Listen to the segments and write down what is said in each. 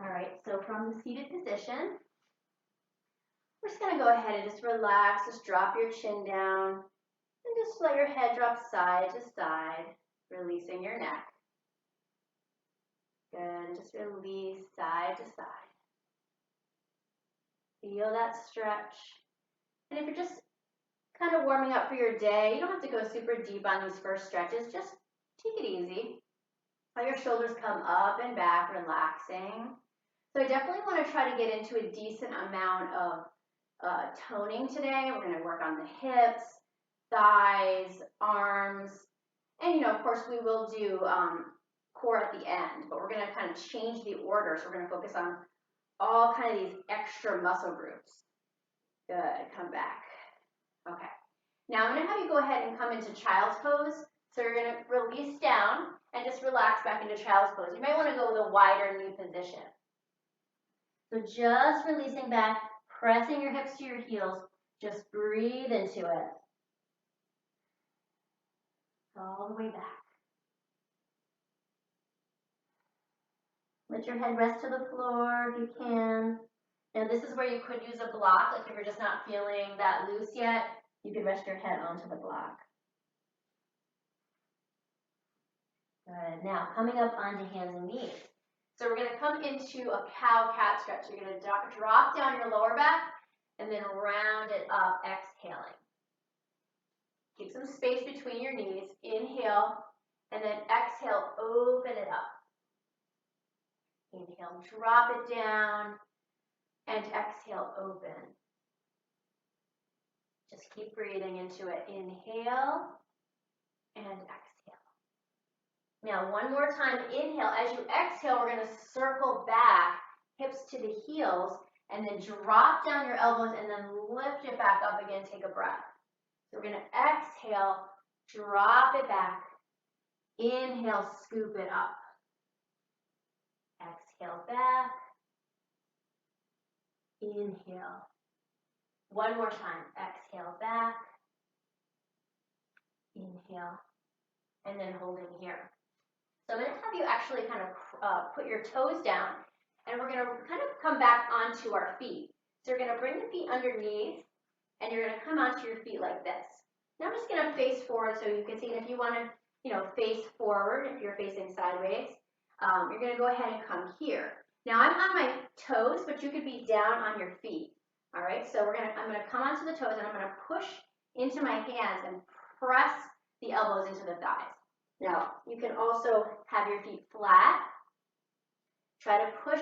All right, so from the seated position, we're just gonna go ahead and just relax, just drop your chin down, and just let your head drop side to side, releasing your neck. Good, just release side to side. Feel that stretch. And if you're just kind of warming up for your day, you don't have to go super deep on these first stretches, just take it easy. Let your shoulders come up and back, relaxing. So I definitely want to try to get into a decent amount of toning today. We're going to work on the hips, thighs, arms, and of course we will do core at the end, but we're going to kind of change the order. So we're going to focus on all kind of these extra muscle groups. Good, come back. Okay, now I'm going to have you go ahead and come into child's pose. So you're going to release down and just relax back into child's pose. You might want to go with a wider knee position. So just releasing back, pressing your hips to your heels, just breathe into it. All the way back. Let your head rest to the floor if you can. Now this is where you could use a block, like if you're just not feeling that loose yet, you can rest your head onto the block. Good. Now coming up onto hands and knees. So we're going to come into a cow-cat stretch. You're going to drop down your lower back and then round it up, exhaling. Keep some space between your knees. Inhale, and then exhale, open it up. Inhale, drop it down, and exhale, open. Just keep breathing into it. Inhale, and exhale. Now, one more time, inhale. As you exhale, we're going to circle back, hips to the heels, and then drop down your elbows, and then lift it back up again. Take a breath. So we're going to exhale, drop it back. Inhale, scoop it up. Exhale back. Inhale. One more time. Exhale back. Inhale. And then holding here. So I'm going to have you actually kind of put your toes down, and we're going to kind of come back onto our feet. So you're going to bring the feet underneath, and you're going to come onto your feet like this. Now I'm just going to face forward so you can see, and if you want to, face forward, if you're facing sideways, you're going to go ahead and come here. Now I'm on my toes, but you could be down on your feet. All right, so I'm going to come onto the toes, and I'm going to push into my hands and press the elbows into the thighs. Now, you can also have your feet flat. Try to push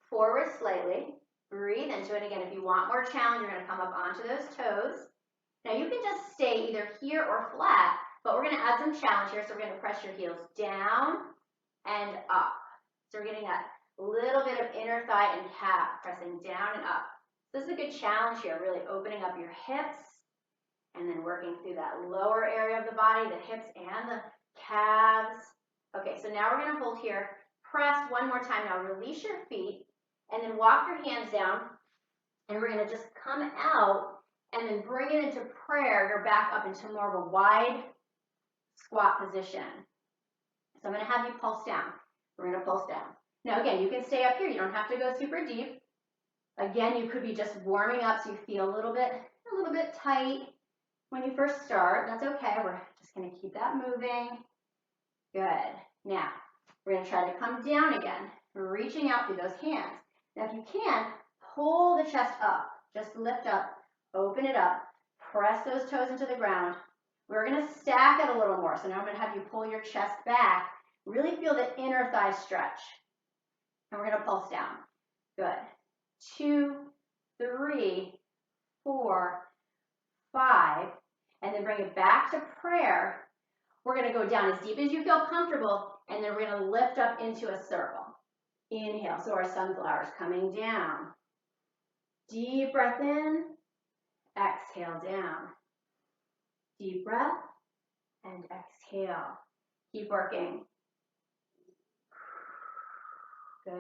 forward slightly. Breathe into it. Again, if you want more challenge, you're going to come up onto those toes. Now, you can just stay either here or flat, but we're going to add some challenge here. So we're going to press your heels down and up. So we're getting that little bit of inner thigh and calf, pressing down and up. This is a good challenge here, really opening up your hips and then working through that lower area of the body, the hips and the calves. Okay, so now we're going to hold here. Press one more time. Now release your feet and then walk your hands down, and we're going to just come out and then bring it into prayer. You're back up into more of a wide squat position. So I'm going to have you pulse down. We're going to pulse down. Now again, you can stay up here. You don't have to go super deep. Again, you could be just warming up so you feel a little bit tight when you first start. That's okay. We're just going to keep that moving. Good. Now, we're going to try to come down again, reaching out through those hands. Now, if you can, pull the chest up. Just lift up, open it up, press those toes into the ground. We're going to stack it a little more. So now I'm going to have you pull your chest back. Really feel the inner thigh stretch. And we're going to pulse down. Good. 2, 3, 4, 5, and then bring it back to prayer. We're going to go down as deep as you feel comfortable, and then we're going to lift up into a circle. Inhale, so our sunflower's coming down. Deep breath in, exhale down. Deep breath, and exhale. Keep working. Good.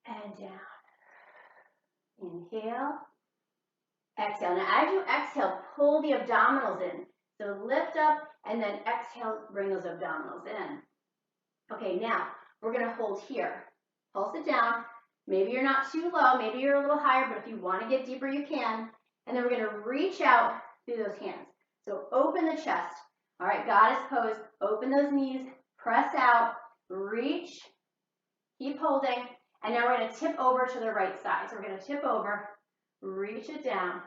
And down. Inhale. Exhale. Now as you exhale, pull the abdominals in. So lift up and then exhale, bring those abdominals in. Okay, now we're going to hold here. Pulse it down. Maybe you're not too low, maybe you're a little higher, but if you want to get deeper, you can. And then we're going to reach out through those hands. So open the chest. All right, goddess pose. Open those knees, press out, reach, keep holding. And now we're going to tip over to the right side. So we're going to tip over, reach it down.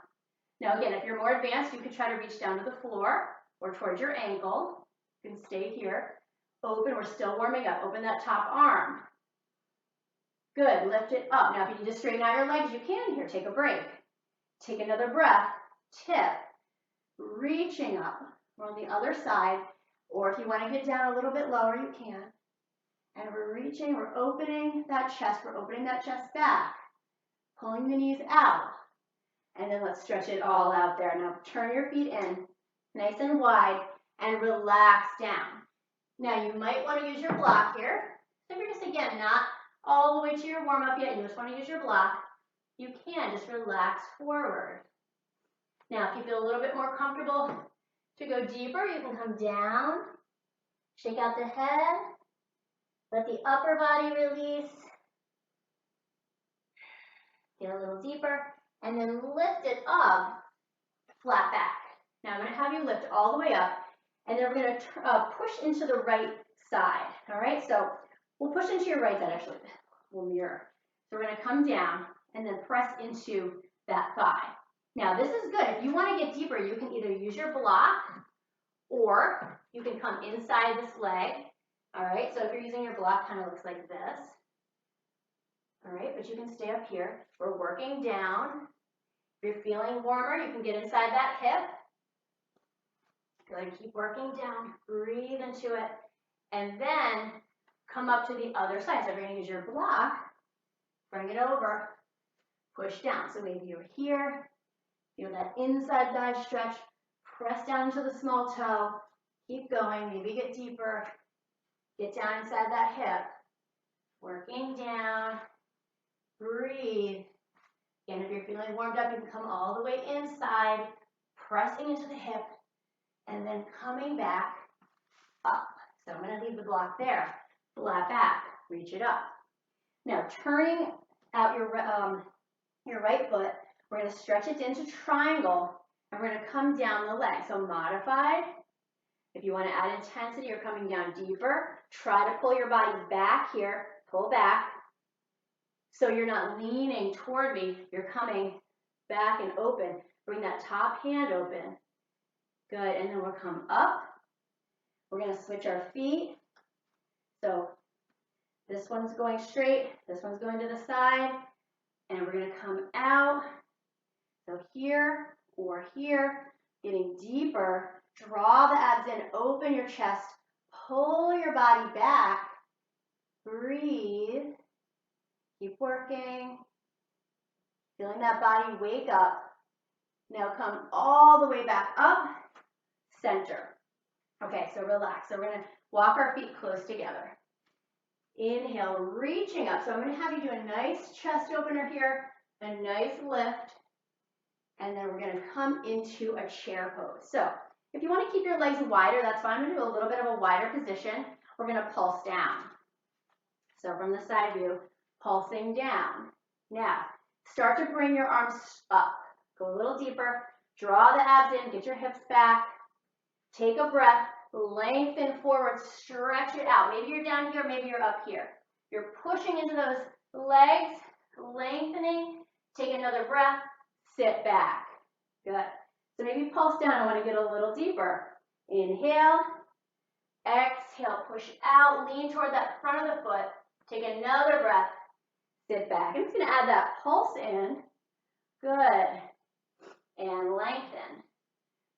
Now again, if you're more advanced, you could try to reach down to the floor or towards your ankle. You can stay here. Open, we're still warming up. Open that top arm. Good, lift it up. Now if you need to straighten out your legs, you can here. Take a break. Take another breath. Tip, reaching up. We're on the other side. Or if you want to get down a little bit lower, you can. And we're reaching, we're opening that chest. We're opening that chest back. Pulling the knees out. And then let's stretch it all out there. Now turn your feet in, nice and wide, and relax down. Now you might want to use your block here. So if you're just, again, not all the way to your warm-up yet, you just want to use your block, you can just relax forward. Now if you feel a little bit more comfortable to go deeper, you can come down, shake out the head, let the upper body release, get a little deeper, and then lift it up, flat back. Now I'm going to have you lift all the way up, and then we're going to push into the right side. All right, so we'll push into your right side, actually. We'll mirror. So we're going to come down and then press into that thigh. Now this is good. If you want to get deeper, you can either use your block or you can come inside this leg. All right, so if you're using your block, kind of looks like this. All right, but you can stay up here. We're working down. If you're feeling warmer, you can get inside that hip. Good, keep working down. Breathe into it. And then come up to the other side. So if you're going to use your block, bring it over, push down. So maybe you're here, feel that inside thigh stretch, press down into the small toe, keep going, maybe get deeper, get down inside that hip, working down, breathe. Again, if you're feeling warmed up, you can come all the way inside, pressing into the hip, and then coming back up. So I'm going to leave the block there. Flat back, reach it up. Now turning out your right foot, we're going to stretch it into triangle, and we're going to come down the leg. So modified. If you want to add intensity, you're coming down deeper. Try to pull your body back here. Pull back. So you're not leaning toward me. You're coming back and open. Bring that top hand open. Good. And then we'll come up. We're going to switch our feet. So this one's going straight. This one's going to the side. And we're going to come out. So here or here. Getting deeper. Draw the abs in. Open your chest. Pull your body back. Breathe. Keep working. Feeling that body wake up. Now come all the way back up. Center. Okay, so relax. So we're going to walk our feet close together. Inhale, reaching up. So I'm going to have you do a nice chest opener here, a nice lift, and then we're going to come into a chair pose. So if you want to keep your legs wider, that's fine. I'm going to do a little bit of a wider position. We're going to pulse down. So from the side view, pulsing down. Now, start to bring your arms up. Go a little deeper. Draw the abs in. Get your hips back. Take a breath. Lengthen forward. Stretch it out. Maybe you're down here. Maybe you're up here. You're pushing into those legs. Lengthening. Take another breath. Sit back. Good. So maybe pulse down. I want to get a little deeper. Inhale. Exhale. Push out. Lean toward that front of the foot. Take another breath. Sit back. I'm just going to add that pulse in. Good. And lengthen.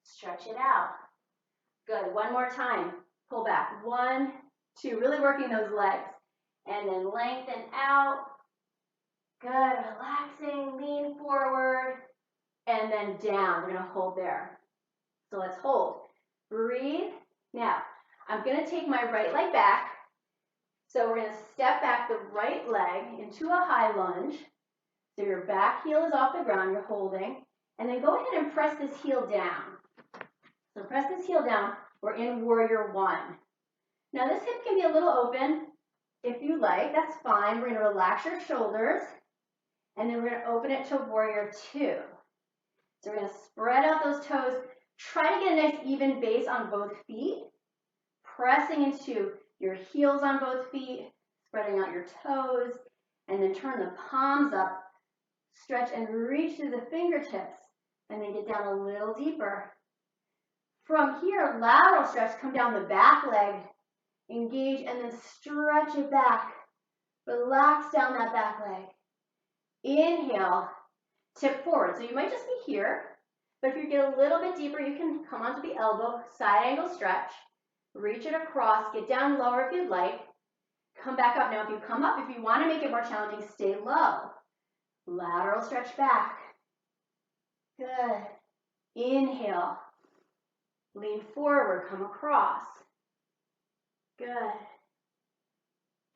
Stretch it out. Good. One more time. Pull back. 1, 2. Really working those legs. And then lengthen out. Good. Relaxing. Lean forward. And then down. We're going to hold there. So let's hold. Breathe. Now, I'm going to take my right leg back. So we're going to step back the right leg into a high lunge. So your back heel is off the ground. You're holding. And then go ahead and press this heel down. So press this heel down. We're in warrior 1. Now this hip can be a little open. If you like, that's fine. We're going to relax your shoulders, and then we're going to open it to warrior two. So we're going to spread out those toes. Try to get a nice even base on both feet, pressing into your heels on both feet, spreading out your toes, and then turn the palms up, stretch and reach through the fingertips, and then get down a little deeper. From here, lateral stretch, come down the back leg, engage, and then stretch it back. Relax down that back leg. Inhale, tip forward. So you might just be here, but if you get a little bit deeper, you can come onto the elbow, side angle stretch, reach it across, get down lower if you'd like, come back up. Now if you come up, if you want to make it more challenging, stay low. Lateral stretch back. Good. Inhale. Lean forward, come across. Good.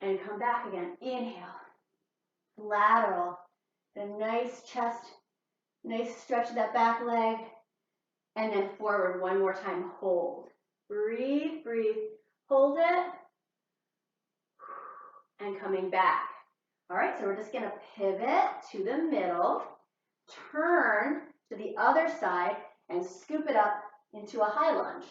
And come back again. Inhale. Lateral. A nice chest, nice stretch of that back leg. And then forward one more time. Hold. Breathe, breathe. Hold it. And coming back. All right, so we're just going to pivot to the middle, turn to the other side, and scoop it up into a high lunge.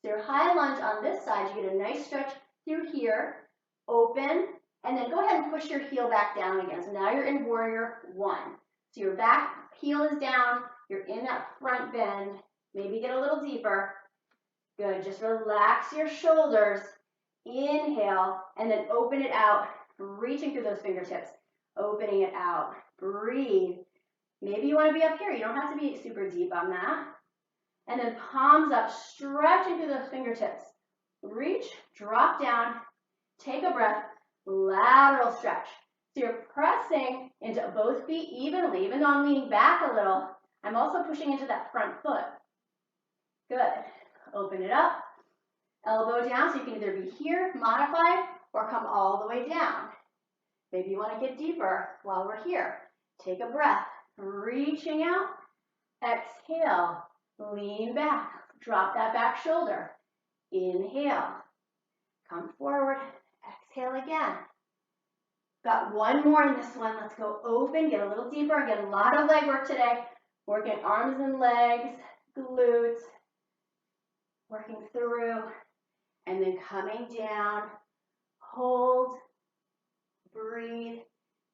So your high lunge on this side, you get a nice stretch through here, open, and then go ahead and push your heel back down again. So now you're in warrior one. So your back heel is down, you're in that front bend, maybe get a little deeper. Good, just relax your shoulders, inhale, and then open it out, reaching through those fingertips, opening it out, breathe. Maybe you want to be up here, you don't have to be super deep on that. And then palms up, stretching through those fingertips. Reach, drop down, take a breath, lateral stretch. So you're pressing into both feet evenly, even though I'm leaning back a little, I'm also pushing into that front foot. Good. Open it up, elbow down, so you can either be here, modified, or come all the way down. Maybe you want to get deeper while we're here. Take a breath, reaching out, exhale, lean back, drop that back shoulder, inhale, come forward, exhale again. Got one more in this one. Let's go open, get a little deeper, get a lot of leg work today, working arms and legs, glutes, working through, and then coming down, hold, breathe,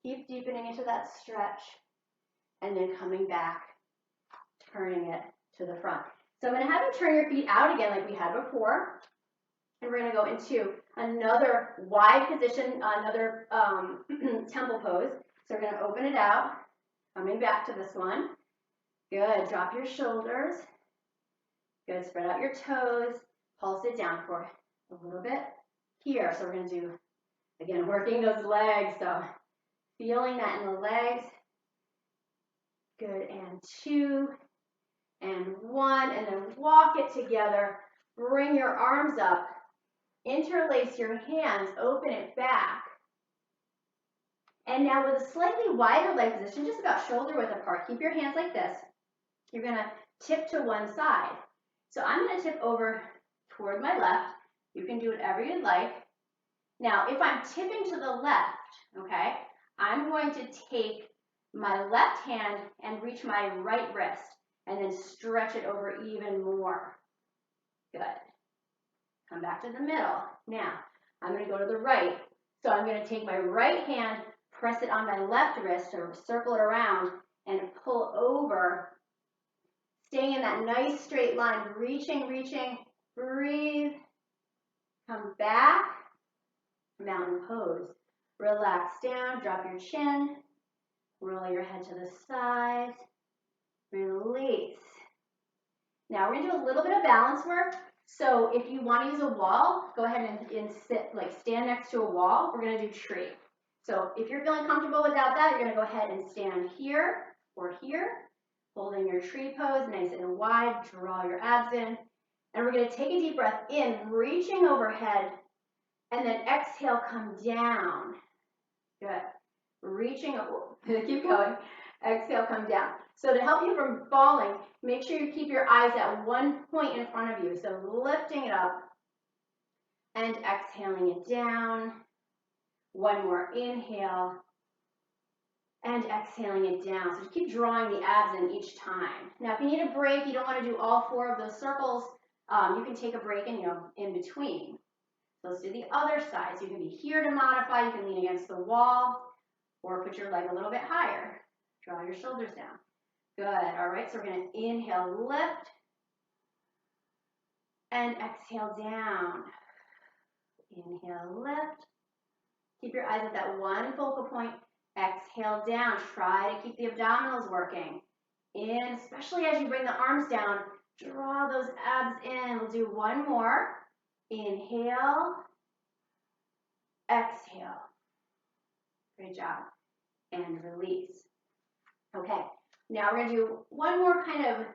keep deepening into that stretch, and then coming back, turning it to the front. So I'm going to have you turn your feet out again like we had before, and we're going to go into another wide position, another temple pose. So we're going to open it out, coming back to this one. Good, drop your shoulders. Good, spread out your toes, pulse it down for a little bit here. So we're going to do, again, working those legs, so feeling that in the legs. Good, and 2, and 1, and then walk it together. Bring your arms up, interlace your hands, open it back. And now with a slightly wider leg position, just about shoulder width apart, keep your hands like this. You're going to tip to one side. So I'm going to tip over toward my left. You can do whatever you'd like. Now, if I'm tipping to the left, okay, I'm going to take my left hand and reach my right wrist and then stretch it over even more. Good. Come back to the middle. Now, I'm going to go to the right. So I'm going to take my right hand, press it on my left wrist, or circle it around, and pull over, staying in that nice straight line, reaching, reaching, breathe, come back, mountain pose. Relax down, drop your chin, roll your head to the side, release. Now we're going to do a little bit of balance work. So if you want to use a wall, go ahead and sit, like stand next to a wall. We're going to do tree. So if you're feeling comfortable without that, you're going to go ahead and stand here or here, holding your tree pose, nice and wide, draw your abs in. And we're going to take a deep breath in, reaching overhead, and then exhale, come down. Good. Reaching, keep going. Exhale, come down. So to help you from falling, make sure you keep your eyes at one point in front of you. So lifting it up and exhaling it down. One more, inhale, and exhaling it down. So just keep drawing the abs in each time. Now, if you need a break, you don't want to do all 4 of those circles, you can take a break and, in between. So let's do the other side. So you can be here to modify, you can lean against the wall, or put your leg a little bit higher. Draw your shoulders down. Good, all right, so we're gonna inhale, lift, and exhale down. Inhale, lift. Keep your eyes at that one focal point. Exhale down. Try to keep the abdominals working. In, especially as you bring the arms down, draw those abs in. We'll do one more. Inhale, exhale. Great job. And release. Okay, now we're going to do one more kind of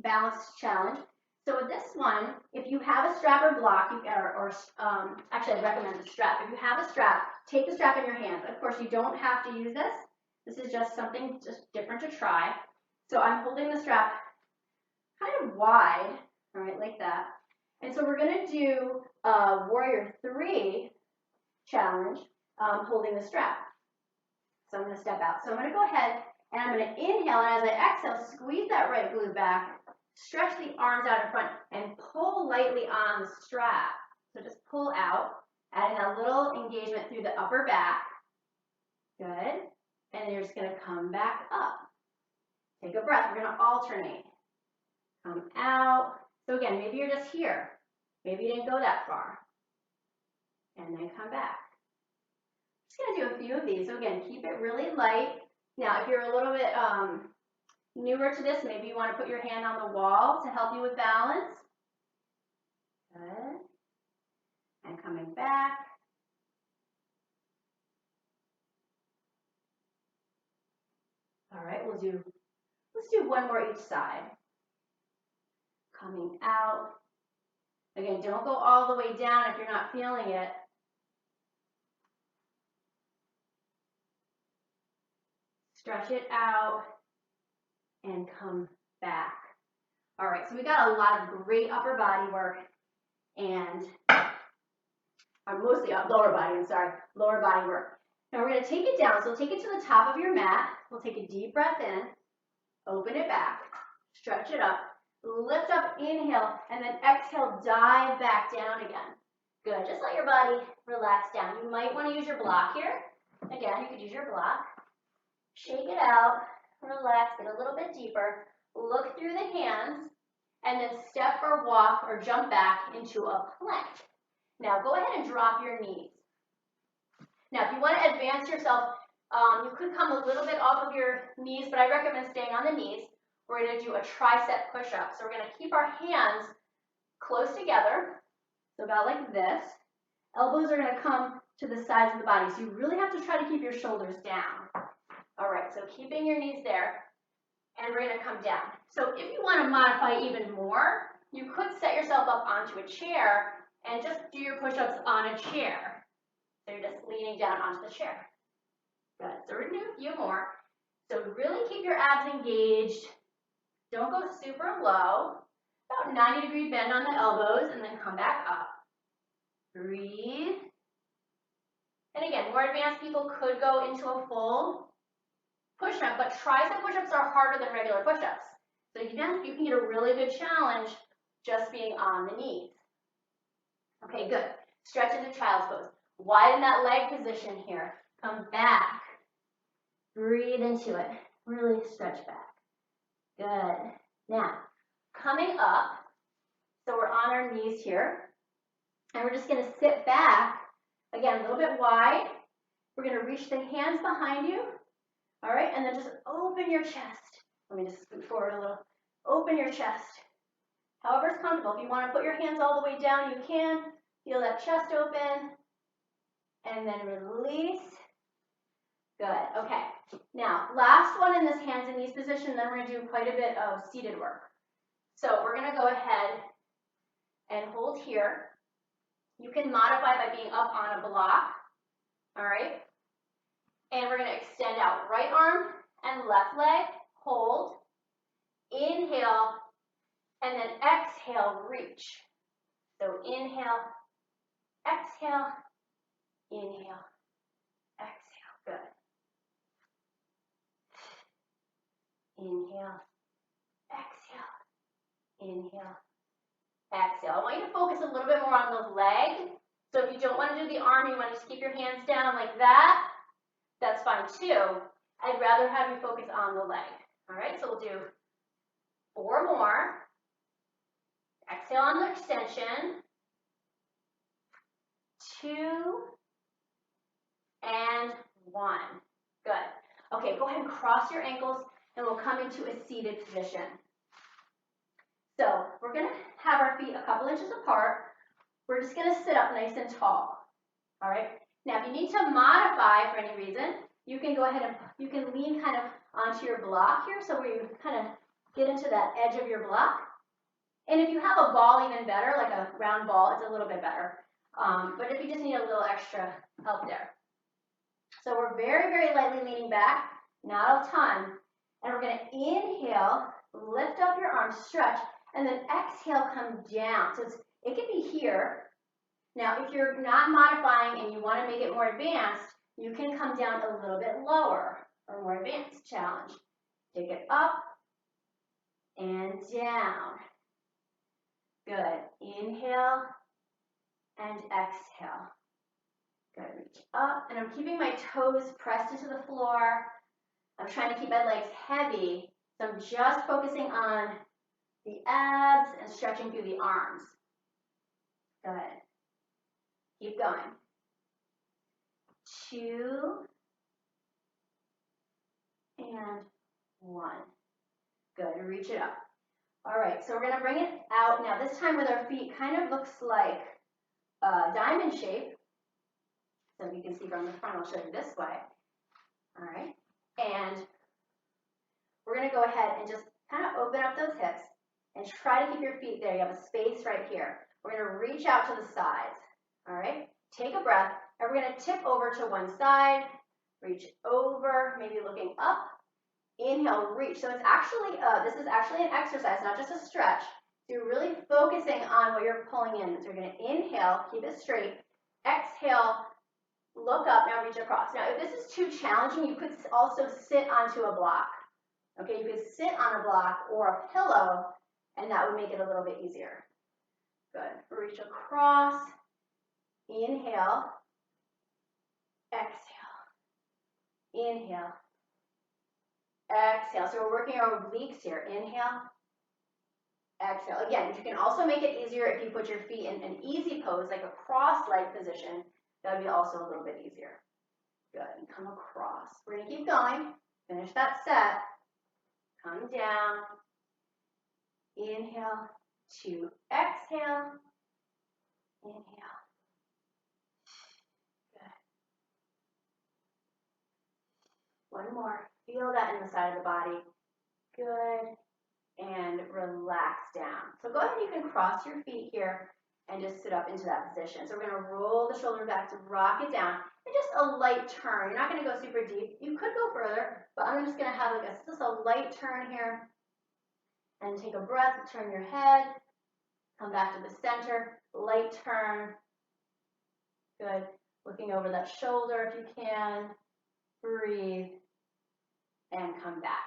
balance challenge. So with this one, if you have a strap or block, actually I recommend a strap. If you have a strap, take the strap in your hands. Of course, you don't have to use this. This is just something different to try. So I'm holding the strap kind of wide, all right, like that. And so we're going to do a Warrior 3 challenge holding the strap. So I'm going to step out. So I'm going to go ahead and I'm going to inhale, and as I exhale, squeeze that right glute back. Stretch the arms out in front and pull lightly on the strap. So just pull out, adding a little engagement through the upper back. Good. And then you're just going to come back up. Take a breath. We're going to alternate. Come out. So again, maybe you're just here. Maybe you didn't go that far. And then come back. Just going to do a few of these. So again, keep it really light. Now, if you're a little bit newer to this, maybe you want to put your hand on the wall to help you with balance. Good. And coming back. All right, let's do one more each side. Coming out. Again, don't go all the way down if you're not feeling it. Stretch it out and come back. All right, so we got a lot of great upper body work and mostly lower body work. Now we're going to take it down. So we'll take it to the top of your mat. We'll take a deep breath in, open it back, stretch it up, lift up, inhale, and then exhale, dive back down again. Good, just let your body relax down. You might want to use your block here. Again, you could use your block. Shake it out, relax, get a little bit deeper, look through the hands, and then step or walk or jump back into a plank. Now go ahead and drop your knees. Now if you want to advance yourself, you could come a little bit off of your knees, but I recommend staying on the knees. We're going to do a tricep push-up. So we're going to keep our hands close together, so about like this. Elbows are going to come to the sides of the body, so you really have to try to keep your shoulders down. All right, so keeping your knees there, and we're going to come down. So if you want to modify even more, you could set yourself up onto a chair and just do your push-ups on a chair. So you're just leaning down onto the chair. Good, so we're going to do a few more. So really keep your abs engaged. Don't go super low. About 90-degree bend on the elbows, and then come back up. Breathe. And again, more advanced people could go into a full push-up, but tricep push-ups are harder than regular push-ups. So you can get a really good challenge just being on the knees. Okay, good. Stretch into child's pose. Widen that leg position here. Come back. Breathe into it. Really stretch back. Good. Now, coming up, so we're on our knees here, and we're just going to sit back, again, a little bit wide. We're going to reach the hands behind you. All right, and then just open your chest. Let me just scoot forward a little. Open your chest. However it's comfortable. If you want to put your hands all the way down, you can. Feel that chest open. And then release. Good, okay. Now, last one in this hands and knees position, then we're going to do quite a bit of seated work. So we're going to go ahead and hold here. You can modify by being up on a block. All right. And we're going to extend out right arm and left leg, hold, inhale, and then exhale, reach. So inhale, exhale, Inhale, exhale, inhale, exhale. I want you to focus a little bit more on the leg. So if you don't want to do the arm, you want to just keep your hands down like that, that's fine too. I'd rather have you focus on the leg. All right, so we'll do 4 more. Exhale on the extension. 2 and 1. Good. Okay, go ahead and cross your ankles and we'll come into a seated position. So we're going to have our feet a couple inches apart. We're just going to sit up nice and tall. All right. Now, if you need to modify for any reason, you can go ahead and you can lean kind of onto your block here, so where you kind of get into that edge of your block. And if you have a ball, even better, like a round ball, it's a little bit better. But if you just need a little extra help there. So we're very, very lightly leaning back, not a ton. And we're going to inhale, lift up your arms, stretch, and then exhale, come down. So it can be here. Now, if you're not modifying and you want to make it more advanced, you can come down a little bit lower or more advanced challenge. Take it up and down. Good. Inhale and exhale. Good. Reach up. And I'm keeping my toes pressed into the floor. I'm trying to keep my legs heavy. So I'm just focusing on the abs and stretching through the arms. Good. Keep going. 2 and 1. Good. Reach it up. All right, so we're going to bring it out now. This time with our feet kind of looks like a diamond shape. So you can see from the front, I'll show you this way. All right, and we're going to go ahead and just kind of open up those hips and try to keep your feet there. You have a space right here. We're going to reach out to the sides. All right, take a breath, and we're going to tip over to one side, reach over, maybe looking up. Inhale, reach. So it's actually, this is actually an exercise, not just a stretch. So you're really focusing on what you're pulling in. So you're going to inhale, keep it straight. Exhale, look up, now reach across. Now, if this is too challenging, you could also sit onto a block. Okay, you could sit on a block or a pillow, and that would make it a little bit easier. Good. Reach across. Inhale. Exhale. Inhale. Exhale. So we're working our obliques here. Inhale. Exhale. Again, you can also make it easier if you put your feet in an easy pose, like a cross-leg position. That would be also a little bit easier. Good. And come across. We're going to keep going. Finish that set. Come down. Inhale. 2. Exhale. Inhale. Good. One more. Feel that in the side of the body. Good. And relax down. So go ahead, you can cross your feet here and just sit up into that position. So we're going to roll the shoulder back to rock it down. And just a light turn. You're not going to go super deep. You could go further, but I'm just going to have like just a light turn here. And take a breath, turn your head. Come back to the center. Light turn. Good. Looking over that shoulder if you can. Breathe. And come back.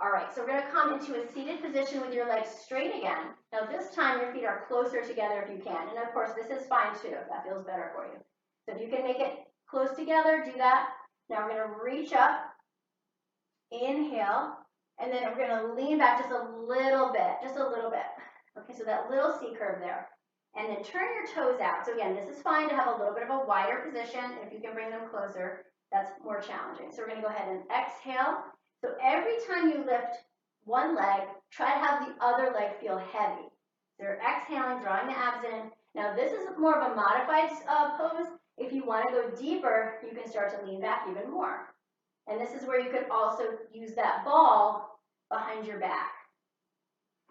All right, so we're going to come into a seated position with your legs straight again. Now this time your feet are closer together if you can. And of course, this is fine too, if that feels better for you. So if you can make it close together, do that. Now we're going to reach up. Inhale. And then we're going to lean back just a little bit, Okay, so that little C curve there. And then turn your toes out. So again, this is fine to have a little bit of a wider position. If you can bring them closer, that's more challenging. So we're going to go ahead and exhale. So every time you lift one leg, try to have the other leg feel heavy. So you're exhaling, drawing the abs in. Now this is more of a modified pose. If you want to go deeper, you can start to lean back even more. And this is where you could also use that ball behind your back.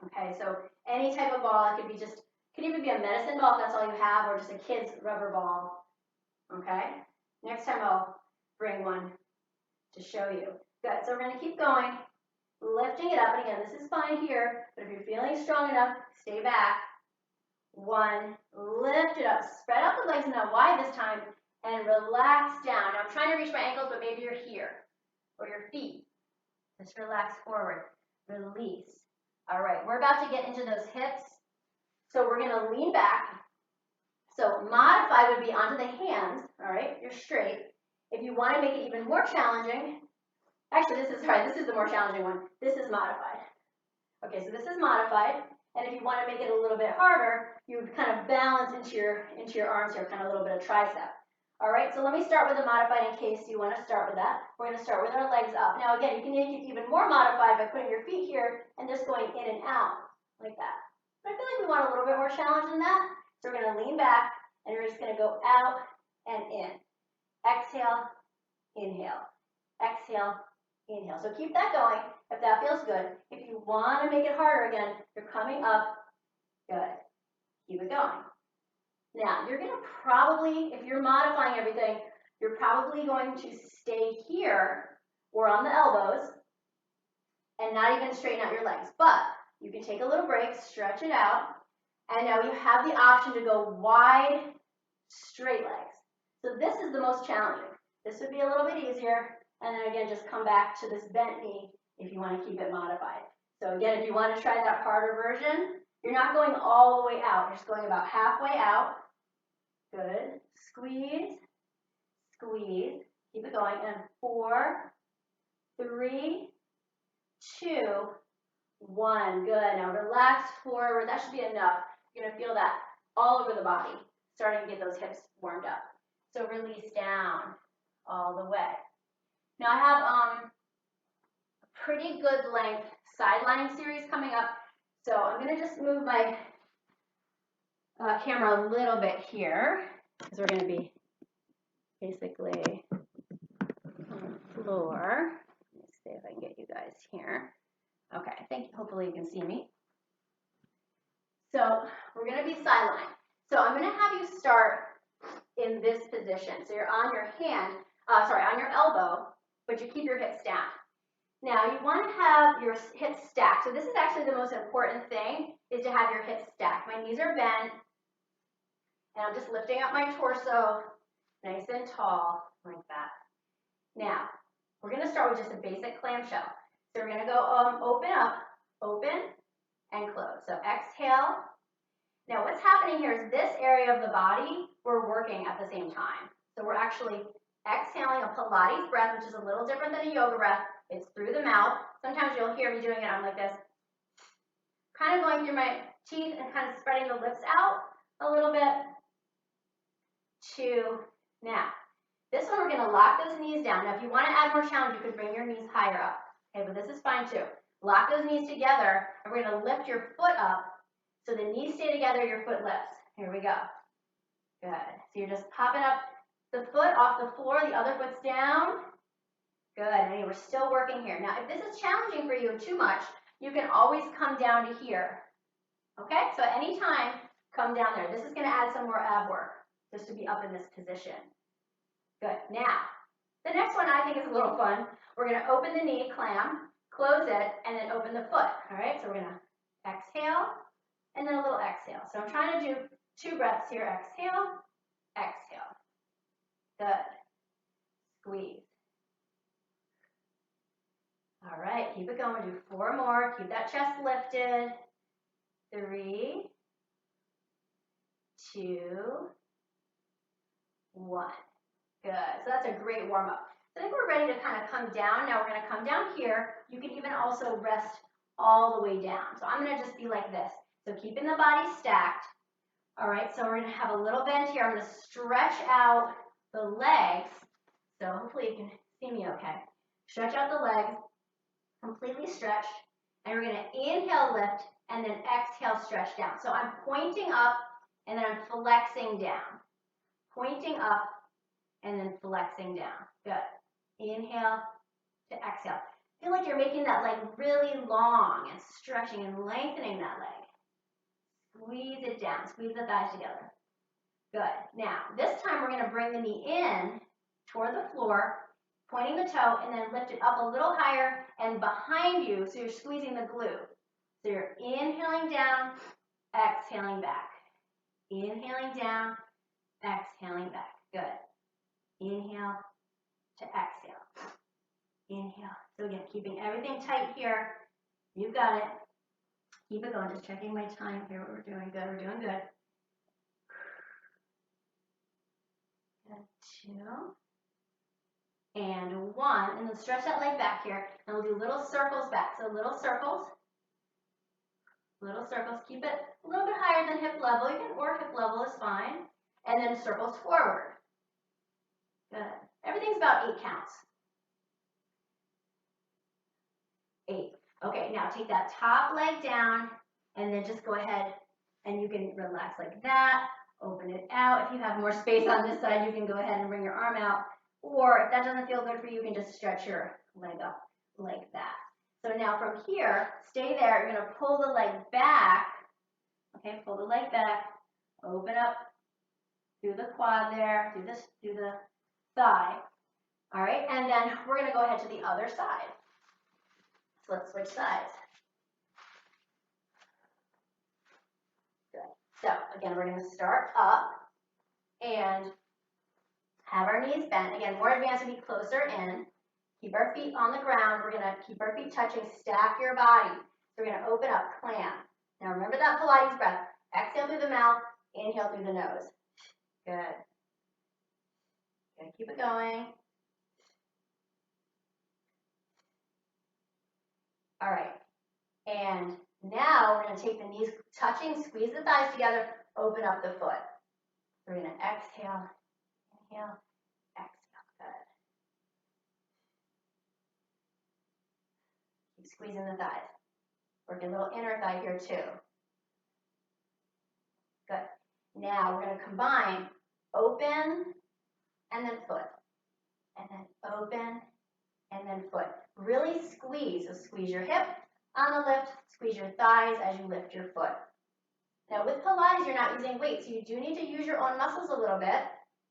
Okay, so any type of ball, it could even be a medicine ball if that's all you have, or just a kid's rubber ball. Okay, next time I'll bring one to show you. Good, so we're going to keep going, lifting it up. And again, this is fine here, but if you're feeling strong enough, stay back. 1, lift it up, spread out the legs now wide this time, and relax down. Now I'm trying to reach my ankles, but maybe you're here, or your feet. Just relax forward. release. All right, we're about to get into those hips. So we're going to lean back. So modify would be onto the hands, all right? You're straight. If you want to make it even more challenging, actually this is the more challenging one. This is modified. Okay, so this is modified. And if you want to make it a little bit harder, you would kind of balance into your arms here, kind of a little bit of tricep. All right, so let me start with the modified in case you want to start with that. We're going to start with our legs up. Now again, you can make it even more modified by putting your feet here and just going in and out like that. But I feel like we want a little bit more challenge than that. So we're going to lean back and we're just going to go out and in. Exhale, inhale. Exhale, inhale. So keep that going if that feels good. If you want to make it harder again, you're coming up. Good. Keep it going. Now, you're going to probably, if you're modifying everything, you're probably going to stay here or on the elbows and not even straighten out your legs. But you can take a little break, stretch it out, and now you have the option to go wide, straight legs. So this is the most challenging. This would be a little bit easier, and then again, just come back to this bent knee if you want to keep it modified. So again, if you want to try that harder version, you're not going all the way out. You're just going about halfway out. Good. Squeeze, squeeze. Keep it going. And 4, 3, 2, 1. Good. Now relax forward. That should be enough. You're going to feel that all over the body, starting to get those hips warmed up. So release down all the way. Now I have a pretty good length sideline series coming up. So I'm going to just move my camera a little bit here because we're going to be basically on the floor. Let's see if I can get you guys here. Okay, I think hopefully you can see me. So we're going to be sideline. So I'm going to have you start in this position. So you're on your hand, on your elbow, but you keep your hips down. Now you want to have your hips stacked. So this is actually the most important thing, is to have your hips stacked. My knees are bent, and I'm just lifting up my torso nice and tall like that. Now, we're going to start with just a basic clamshell. So we're going to go open up, open, and close. So exhale. Now what's happening here is this area of the body, we're working at the same time. So we're actually exhaling a Pilates breath, which is a little different than a yoga breath. It's through the mouth. Sometimes you'll hear me doing it. I'm like this, kind of going through my teeth and kind of spreading the lips out a little bit. 2. Now, this one we're going to lock those knees down. Now, if you want to add more challenge, you could bring your knees higher up. Okay, but this is fine too. Lock those knees together, and we're going to lift your foot up. So the knees stay together, your foot lifts. Here we go. Good. So you're just popping up the foot off the floor, the other foot's down. Good. And we're still working here. Now, if this is challenging for you too much, you can always come down to here. Okay? So at any time, come down there. This is going to add some more ab work, just to be up in this position. Good. Now, the next one I think is a little fun. We're going to open the knee, clam, close it, and then open the foot. All right? So we're going to exhale, and then a little exhale. So I'm trying to do 2 breaths here. Exhale, exhale. Good. Squeeze. All right, keep it going. Do 4 more. Keep that chest lifted. 3, 2, 1. Good. So that's a great warm up. So I think we're ready to kind of come down. Now we're going to come down here. You can even also rest all the way down. So I'm going to just be like this. So keeping the body stacked. All right, so we're going to have a little bend here. I'm going to stretch out the legs. So hopefully you can see me okay. Stretch out the legs, completely stretched. And we're going to inhale, lift, and then exhale, stretch down. So I'm pointing up, and then I'm flexing down. Pointing up, and then flexing down. Good. Inhale to exhale. Feel like you're making that leg really long and stretching and lengthening that leg. Squeeze it down. Squeeze the thighs together. Good. Now, this time we're going to bring the knee in toward the floor, pointing the toe, and then lift it up a little higher and behind you, so you're squeezing the glute. So you're inhaling down, exhaling back. Inhaling down, exhaling back. Good. Inhale to exhale. Inhale. So again, keeping everything tight here. You got it. Keep it going. Just checking my time here. What we're doing good. We're doing good. Good. 2. And 1. And then stretch that leg back here. And we'll do little circles back. So little circles. Little circles. Keep it a little bit higher than hip level. You can, or hip level is fine. And then circles forward. Good. Everything's about 8 counts. 8. Okay, now take that top leg down and then just go ahead and you can relax like that. Open it out. If you have more space on this side, you can go ahead and bring your arm out. Or if that doesn't feel good for you, you can just stretch your leg up like that. So now from here, stay there. You're going to pull the leg back. Okay, pull the leg back. Open up through the quad there, through the thigh. All right, and then we're going to go ahead to the other side. So let's switch sides. Good. So again, we're going to start up and have our knees bent. Again, more advanced would be closer in. Keep our feet on the ground. We're going to keep our feet touching. Stack your body. So we're going to open up, clamp. Now remember that Pilates breath. Exhale through the mouth. Inhale through the nose. Good. Good. Keep it going. All right. And now we're going to take the knees touching, squeeze the thighs together, open up the foot. We're going to exhale, inhale, exhale. Good. Keep squeezing the thighs. Work a little inner thigh here too. Good. Now we're going to combine open and then foot. And then open and then foot. Really squeeze. So squeeze your hip on the lift, squeeze your thighs as you lift your foot. Now with Pilates, you're not using weight, so you do need to use your own muscles a little bit.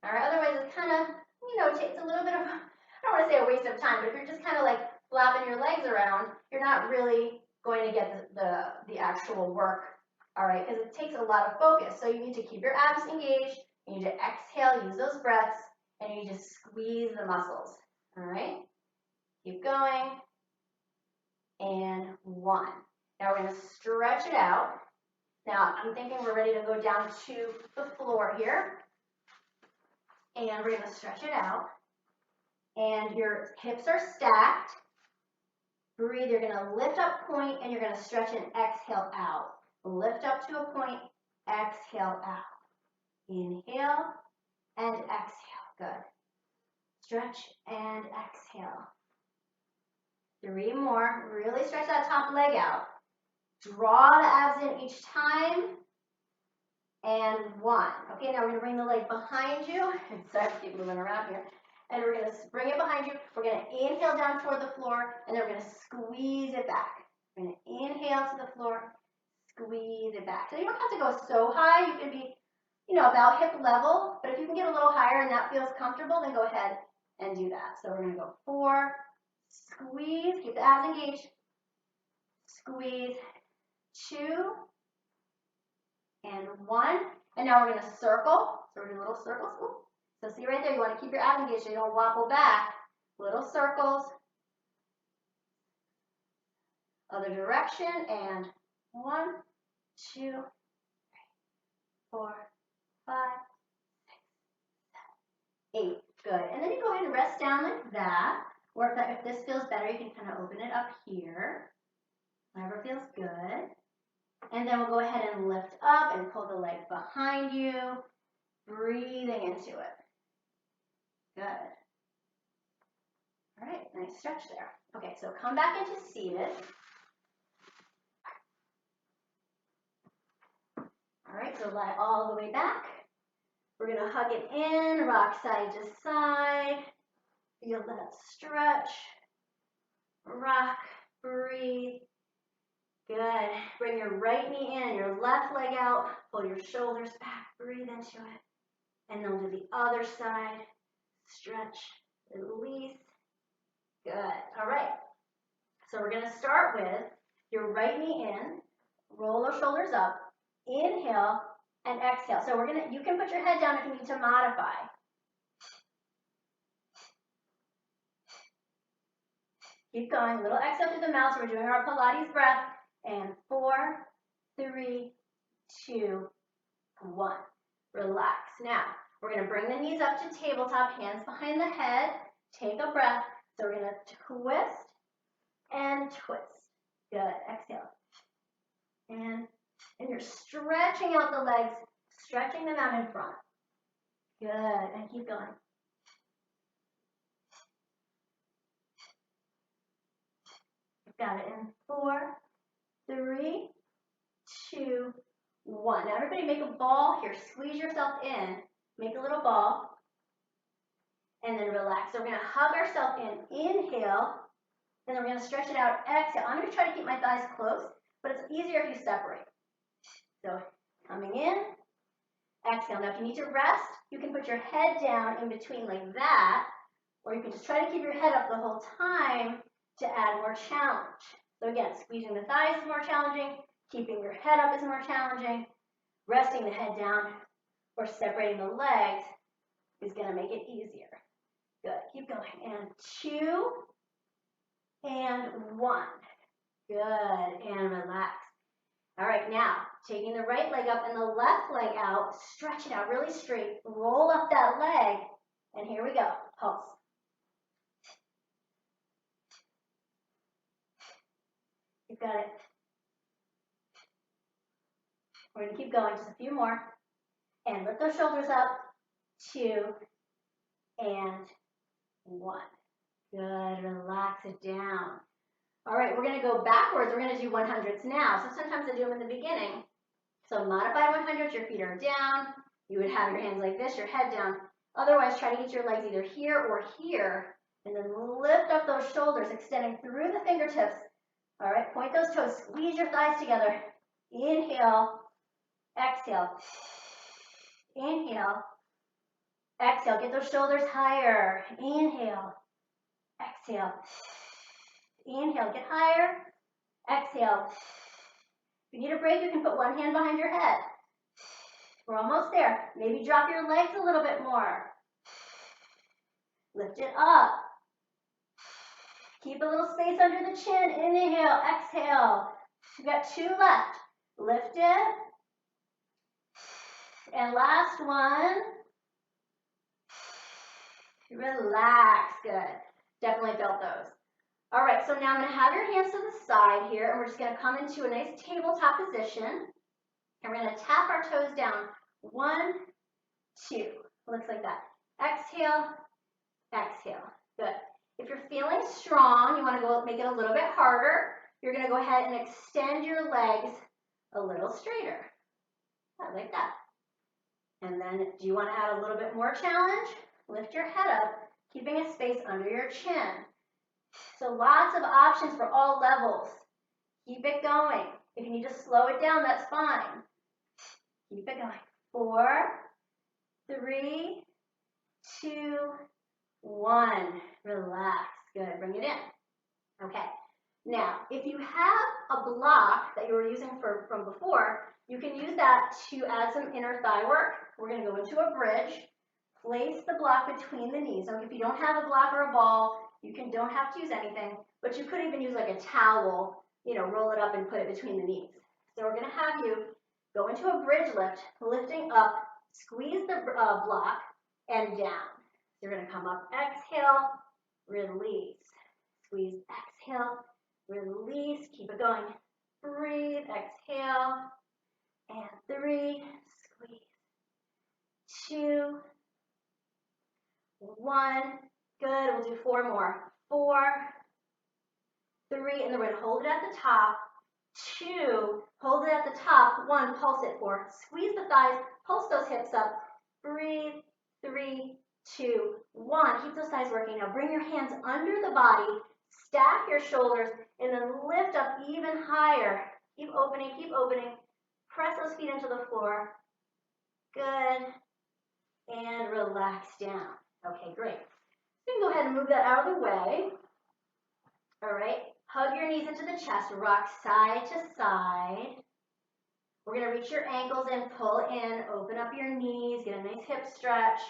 All right, otherwise it's kind of, it's a little bit of, I don't want to say a waste of time, but if you're just kind of like flapping your legs around, you're not really going to get the actual work, all right, because it takes a lot of focus. So you need to keep your abs engaged, you need to exhale, use those breaths, and you just squeeze the muscles, all right? Keep going. And 1. Now we're going to stretch it out. Now I'm thinking we're ready to go down to the floor here. And we're going to stretch it out. And your hips are stacked. Breathe. You're going to lift up, point, and you're going to stretch and exhale out. Lift up to a point, exhale out. Inhale and exhale. Good. Stretch and exhale. 3 more. Really stretch that top leg out. Draw the abs in each time. And 1. Okay, now we're going to bring the leg behind you. Sorry, I keep moving around here. And we're going to bring it behind you. We're going to inhale down toward the floor. And then we're going to squeeze it back. We're going to inhale to the floor. Squeeze it back. So you don't have to go so high. You can be, about hip level. But if you can get a little higher and that feels comfortable, then go ahead and do that. So we're going to go 4. Squeeze, keep the abs engaged. Squeeze, 2, and 1. And now we're going to circle. So we're going to do little circles. Ooh. So see right there, you want to keep your abs engaged so you don't wobble back. Little circles. Other direction. And 1, 2, 3, 4, 5, 6, 7, 8. Good. And then you go ahead and rest down like that. Or if this feels better, you can kind of open it up here. Whatever feels good. And then we'll go ahead and lift up and pull the leg behind you. Breathing into it. Good. All right, nice stretch there. Okay, so come back into seated. All right, so lie all the way back. We're going to hug it in, rock side to side. Feel that stretch. Rock, breathe. Good. Bring your right knee in, your left leg out. Pull your shoulders back. Breathe into it. And then we'll do the other side. Stretch, release. Good. All right. So we're going to start with your right knee in. Roll those shoulders up. Inhale and exhale. So you can put your head down if you need to modify. Keep going. Little exhale through the mouth. So we're doing our Pilates breath. And 4, 3, 2, 1. Relax. Now, we're going to bring the knees up to tabletop, hands behind the head. Take a breath. So we're going to twist and twist. Good. Exhale. And you're stretching out the legs, stretching them out in front. Good. And keep going. Got it. In 4, 3, 2, 1. Now everybody make a ball here. Squeeze yourself in. Make a little ball. And then relax. So we're going to hug ourselves in. Inhale. And then we're going to stretch it out. Exhale. I'm going to try to keep my thighs close, but it's easier if you separate. So coming in. Exhale. Now if you need to rest, you can put your head down in between like that. Or you can just try to keep your head up the whole time to add more challenge. So again, squeezing the thighs is more challenging. Keeping your head up is more challenging. Resting the head down or separating the legs is going to make it easier. Good. Keep going. And 2 and 1. Good. And relax. All right. Now, taking the right leg up and the left leg out. Stretch it out really straight. Roll up that leg. And here we go. Pulse. You've got it. We're going to keep going, just a few more. And lift those shoulders up. 2 and 1. Good. Relax it down. All right, we're going to go backwards. We're going to do 100s now. So sometimes I do them in the beginning. So modified 100s, your feet are down. You would have your hands like this, your head down. Otherwise, try to get your legs either here or here. And then lift up those shoulders, extending through the fingertips. All right, point those toes. Squeeze your thighs together. Inhale. Exhale. Inhale. Exhale. Get those shoulders higher. Inhale. Exhale. Inhale. Get higher. Exhale. If you need a break, you can put one hand behind your head. We're almost there. Maybe drop your legs a little bit more. Lift it up. Keep a little space under the chin. Inhale. Exhale. We've got 2 left. Lift it. And last one. Relax. Good. Definitely felt those. All right, so now I'm going to have your hands to the side here, and we're just going to come into a nice tabletop position. And we're going to tap our toes down. 1, 2. Looks like that. Exhale. Exhale. Good. If you're feeling strong, you want to go make it a little bit harder. You're going to go ahead and extend your legs a little straighter. Like that. And then do you want to add a little bit more challenge? Lift your head up, keeping a space under your chin. So lots of options for all levels. Keep it going. If you need to slow it down, that's fine. Keep it going. 4, 3, 2, 1. Relax. Good. Bring it in. Okay. Now, if you have a block that you were using from before, you can use that to add some inner thigh work. We're going to go into a bridge. Place the block between the knees. So if you don't have a block or a ball, you don't have to use anything, but you could even use like a towel, roll it up and put it between the knees. So we're going to have you go into a bridge lift, lifting up, squeeze the block, and down. You're going to come up, exhale, release. Squeeze, exhale, release. Keep it going. Breathe, exhale, and 3, squeeze. 2, 1. Good. We'll do 4 more. 4, 3, and then we're going to hold it at the top. 2, hold it at the top. 1, pulse it. 4, squeeze the thighs, pulse those hips up. Breathe. 3, 2, 1. Keep those thighs working. Now bring your hands under the body, stack your shoulders, and then lift up even higher. Keep opening, keep opening. Press those feet into the floor. Good. And relax down. Okay, great. You can go ahead and move that out of the way. All right. Hug your knees into the chest. Rock side to side. We're going to reach your ankles in, pull in, open up your knees, get a nice hip stretch.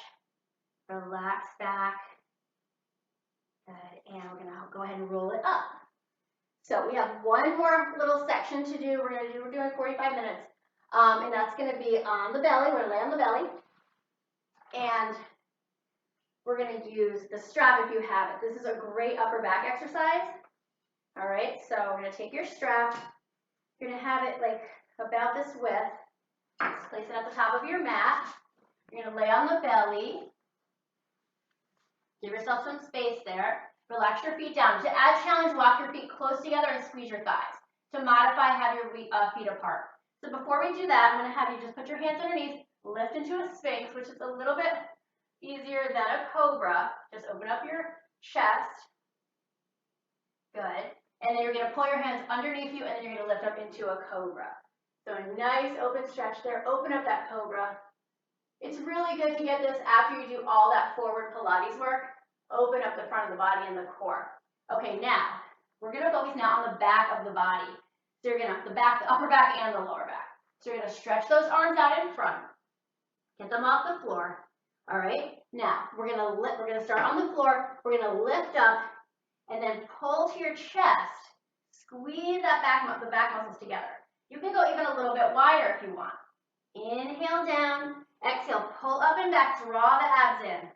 Relax back. Good. And we're gonna go ahead and roll it up. So we have one more little section to do. We're doing 45 minutes. And that's gonna be on the belly. We're gonna lay on the belly. And we're gonna use the strap if you have it. This is a great upper back exercise. All right, so we're gonna take your strap. You're gonna have it like about this width. Just place it at the top of your mat. You're gonna lay on the belly. Give yourself some space there. Relax your feet down. To add challenge, walk your feet close together and squeeze your thighs. To modify, have your feet apart. So before we do that, I'm gonna have you just put your hands underneath, lift into a sphinx, which is a little bit easier than a cobra. Just open up your chest. Good. And then you're going to pull your hands underneath you, and then you're going to lift up into a cobra. So a nice open stretch there. Open up that cobra. It's really good to get this after you do all that forward Pilates work. Open up the front of the body and the core. Okay, now we're going to focus now on the back of the body. So you're going to, the upper back and the lower back. So you're going to stretch those arms out in front. Get them off the floor. All right. Now we're going to start on the floor. We're going to lift up and then pull to your chest. Squeeze that the back muscles together. You can go even a little bit wider if you want. Inhale down. Exhale, pull up and back. Draw the abs in.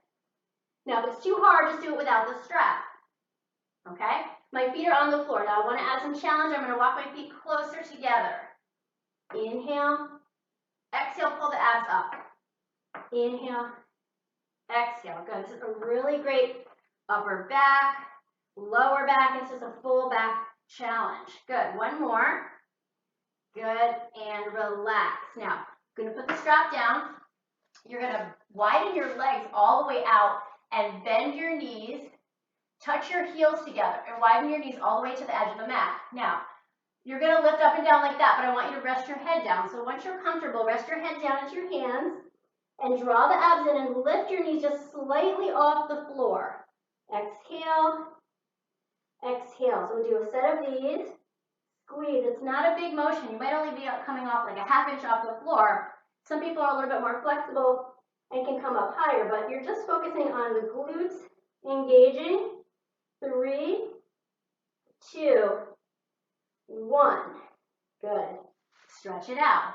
Now, if it's too hard, just do it without the strap. Okay? My feet are on the floor. Now, I want to add some challenge. I'm going to walk my feet closer together. Inhale. Exhale, pull the abs up. Inhale. Exhale. Good. This is a really great upper back, lower back. It's just a full back challenge. Good. One more. Good. And relax. Now, I'm going to put the strap down. You're going to widen your legs all the way out and bend your knees. Touch your heels together and widen your knees all the way to the edge of the mat. Now, you're going to lift up and down like that, but I want you to rest your head down. So once you're comfortable, rest your head down into your hands and draw the abs in and lift your knees just slightly off the floor. Exhale. Exhale. So we'll do a set of these. Squeeze. It's not a big motion. You might only be coming off like a ½ inch off the floor. Some people are a little bit more flexible and can come up higher, but you're just focusing on the glutes engaging. 3, 2, 1. Good. Stretch it out.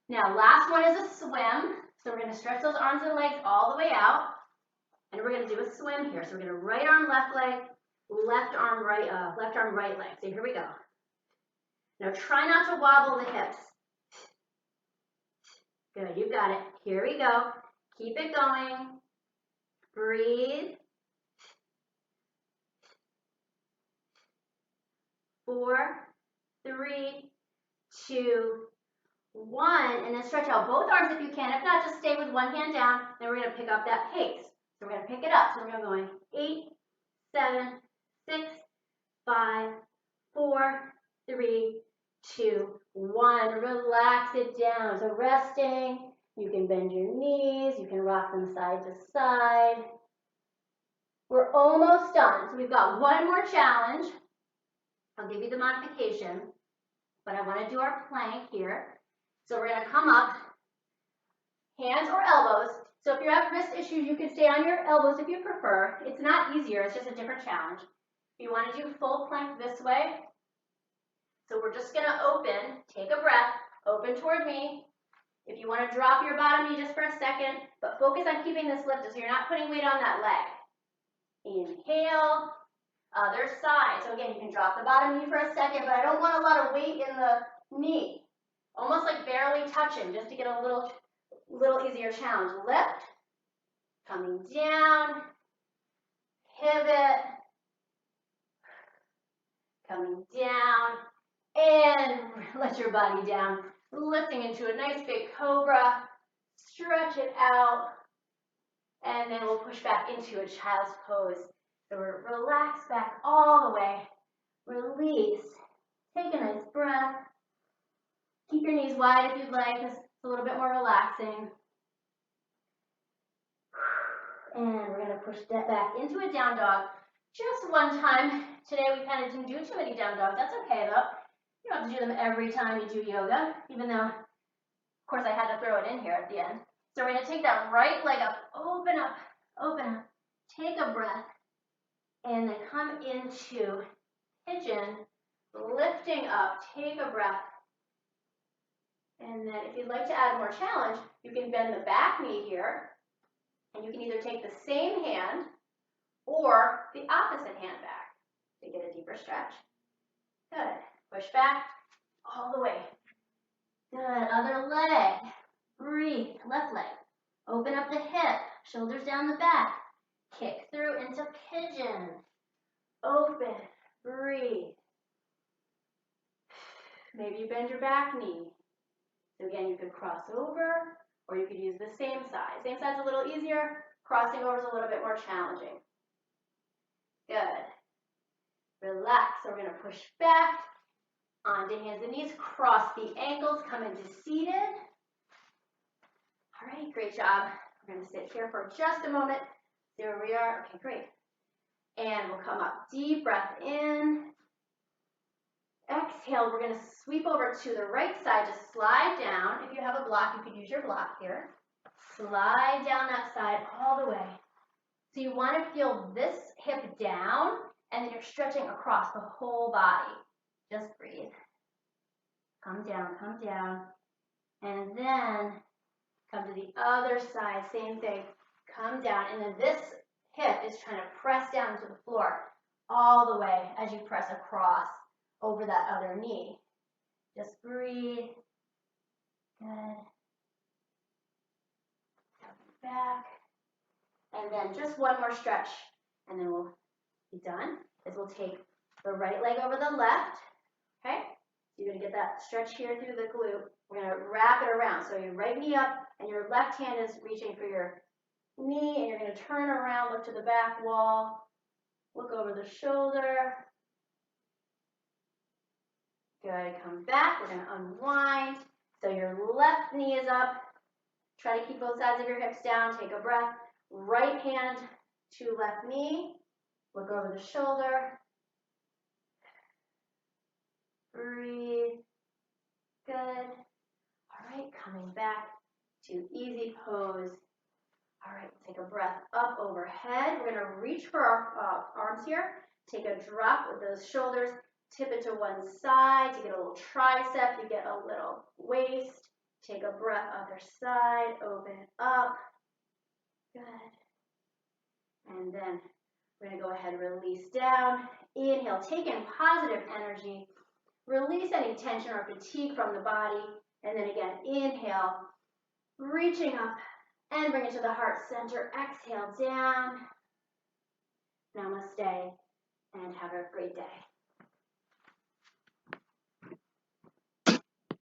Now, last one is a swim. So we're going to stretch those arms and legs all the way out. And we're going to do a swim here. So we're going to right arm, left leg, left arm, right leg. So here we go. Now try not to wobble the hips. Good, you got it. Here we go. Keep it going. Breathe. 4, 3, 2, 1. And then stretch out both arms if you can. If not, just stay with one hand down. Then we're going to pick up that pace. So we're going to pick it up. So we're going 8, 7, 6, 5, 4, 3, 2, 1. Relax it down. So resting. You can bend your knees. You can rock them side to side. We're almost done. So we've got one more challenge. I'll give you the modification, but I want to do our plank here. So we're going to come up, hands or elbows. So if you have wrist issues, you can stay on your elbows if you prefer. It's not easier, it's just a different challenge. If you want to do full plank this way, so we're just going to open, take a breath, open toward me. If you want to drop your bottom knee just for a second, but focus on keeping this lifted so you're not putting weight on that leg. Inhale. Other side. So again, you can drop the bottom knee for a second, but I don't want a lot of weight in the knee. Almost like barely touching, just to get a little easier challenge. Lift, coming down, pivot, coming down, and let your body down. Lifting into a nice big cobra. Stretch it out, and then we'll push back into a child's pose. So we're relaxed back all the way. Release. Take a nice breath. Keep your knees wide if you'd like. It's a little bit more relaxing. And we're going to push that back into a down dog. Just one time. Today we kind of didn't do too many down dogs. That's okay though. You don't have to do them every time you do yoga, even though, of course, I had to throw it in here at the end. So we're going to take that right leg up. Open up. Open up. Take a breath. And then come into pigeon, lifting up, take a breath. And then if you'd like to add more challenge, you can bend the back knee here, and you can either take the same hand or the opposite hand back to get a deeper stretch. Good. Push back all the way. Good. Other leg. Breathe. Left leg. Open up the hip. Shoulders down the back. Kick through into pigeon. Open. Breathe. Maybe you bend your back knee. So again, you could cross over, or you could use the same side. Same side's a little easier. Crossing over is a little bit more challenging. Good. Relax. So we're going to push back onto hands and knees. Cross the ankles. Come into seated. All right, great job. We're going to sit here for just a moment. There we are. Okay, great. And we'll come up. Deep breath in. Exhale. We're going to sweep over to the right side. Just slide down. If you have a block, you could use your block here. Slide down that side all the way. So you want to feel this hip down, and then you're stretching across the whole body. Just breathe. Come down. And then come to the other side, same thing. Come down, and then this hip is trying to press down to the floor all the way as you press across over that other knee. Just breathe. Good. Back. And then just one more stretch, and then we'll be done. We'll take the right leg over the left. Okay? You're going to get that stretch here through the glute. We're going to wrap it around. So your right knee up, and your left hand is reaching for your knee, and you're going to turn around, look to the back wall, look over the shoulder. Good. Come back. We're going to unwind. So your left knee is up. Try to keep both sides of your hips down. Take a breath. Right hand to left knee. Look over the shoulder. Breathe. Good. All right, coming back to easy pose. All right, take a breath up overhead. We're going to reach for our arms here. Take a drop with those shoulders. Tip it to one side to get a little tricep. You get a little waist. Take a breath, other side. Open up. Good. And then we're going to go ahead and release down. Inhale, take in positive energy. Release any tension or fatigue from the body. And then again, inhale, reaching up and bring it to the heart center. Exhale down. Namaste and have a great day.